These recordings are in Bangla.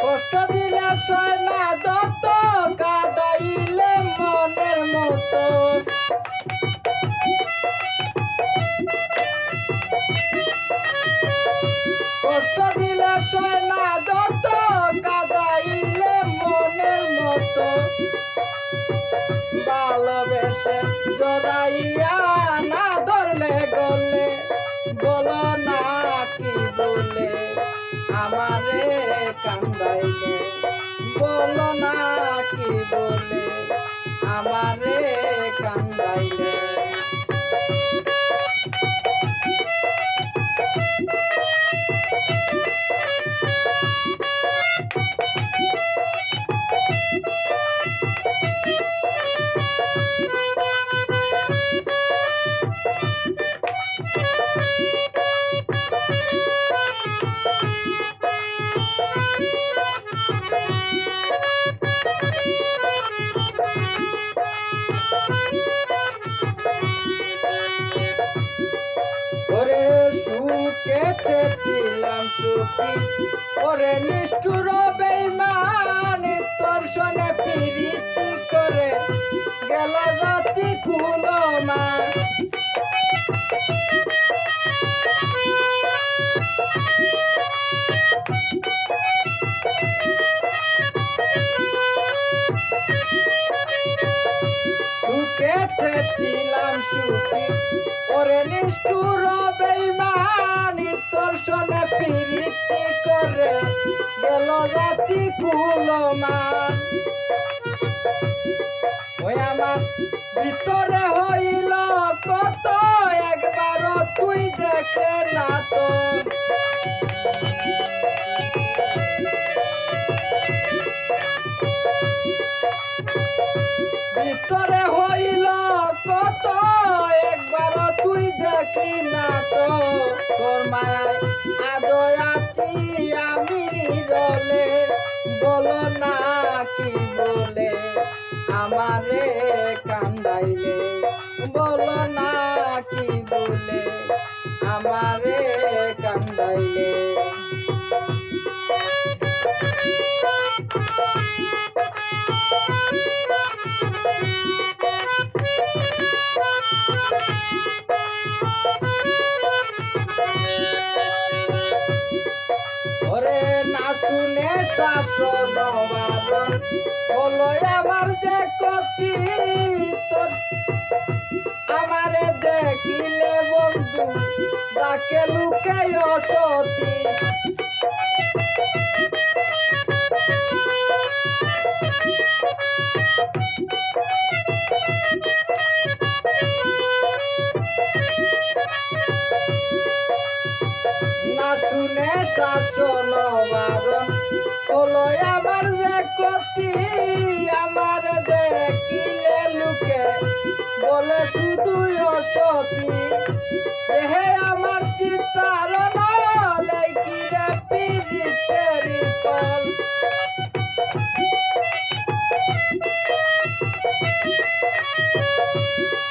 কষ্ট দিলে সয় না যত, কাঁদাইলে মনের মতো। কষ্ট দিলে সয় না যত, কাঁদাইলে মনের মতো। ভালোবেসে জড়াইয়া না ধরলে গলে, বলো না কি বলে আমারে কান্দাইলে। বলো না কি বলে আমারে কান্দাইলে। ওরে সুখেতে ছিলাম সুখী, ওরে নিষ্ঠুর বেঈমান, তোর সনে প্রীতি করে গেল জাতি কুলমা। সুখেতে ছিলাম সুখী, ওরে নিষ্ঠুর বেঈমান, তোর সনে প্রীতি করে গেল জাতি কুলমান। ওই আমার ভিতরে হইল কত, একবারও তুই দেখলে না তো। ভিতরে হইল কত, একবারও তুই দেখলি না তো। তোর মায়ায় আদয় আছি আমি নিরলে, বলো না কি বলে আমারে কান্দাইলে। বলো না কি বলে আমারে কান্দাইলে। ওরে না শুনে শাসন বারণ হলো আমার যে ক্ষতি। তোর আমারে দেখিলে বন্ধু ডাকে লুকে অসতি। না শুনে শাসন বারণ হলো আমার যে ক্ষতি। আমার দেখিলে লুকে বলে শুধু অসতি। দেহে আমার চিতার লেকিরে পীড়িতের ফল।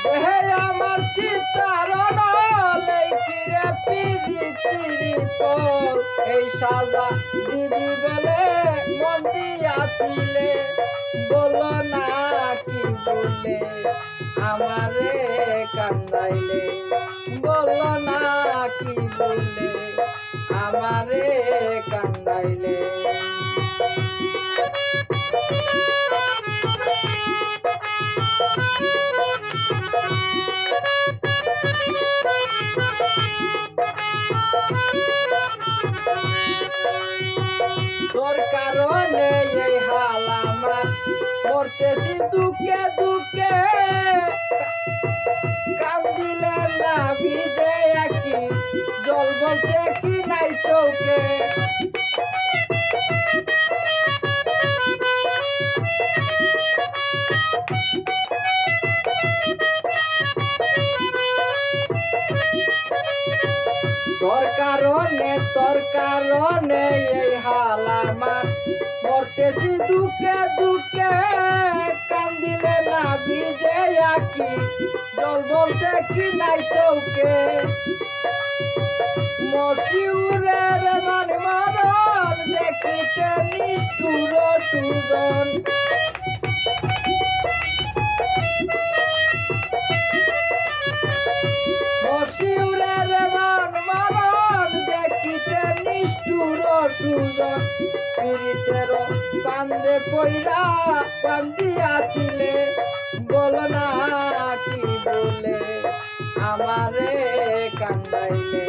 দেহে আমার চিতার লেকিরে পীড়িতের ফল। এই সাজা দিবি বলে মন দিয়াছিলে, বলো না কি বলে আমারে কান্দাইলে। বলো না কি বলে আমারে কান্দাইলে। তোর কারণে এই হাল আমার, মরতেছি দুঃখে দুঃখে। কান্দিলে না ভিজে একই জল বলতে কি নাই চৌকে। তোর কারণে এই হাল আমার মরতেছি দুঃখে দুঃখে কান্দিলে না ভিজে আঁকি জল বলতে কি নাই চৌকে মশিউরের মান মরণ দেখিতে নিষ্ঠুর সুজন মশিউরের মান মরণ দেখিতে নিষ্ঠুর সুজন পীড়িতের কান্দে পইরা কান্দিয়াছিলে বল না কি বলে আমারে কান্দাইলে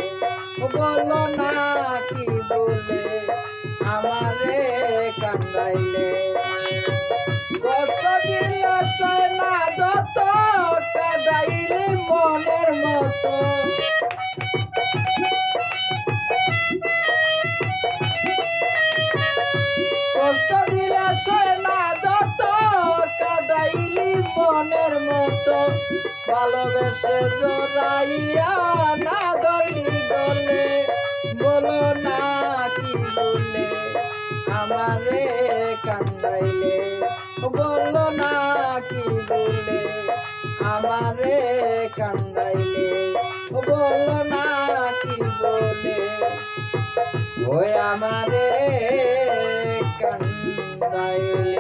বল না কি বলে আমারে কান্দাইলে কষ্ট দিলে সয় না যত কাদাইলে মনের মতো কষ্ট দিলে সয় না যত কাদাইলি মনের মতো ভালোবেসে জড়াইয়া না ধরলি গলে বলো না কি বলে আমারে কান্দাইলে বলো না কি বলে আমারে কান্দাইলে বলো না কি বলে ওই আমারে কান্দাইলে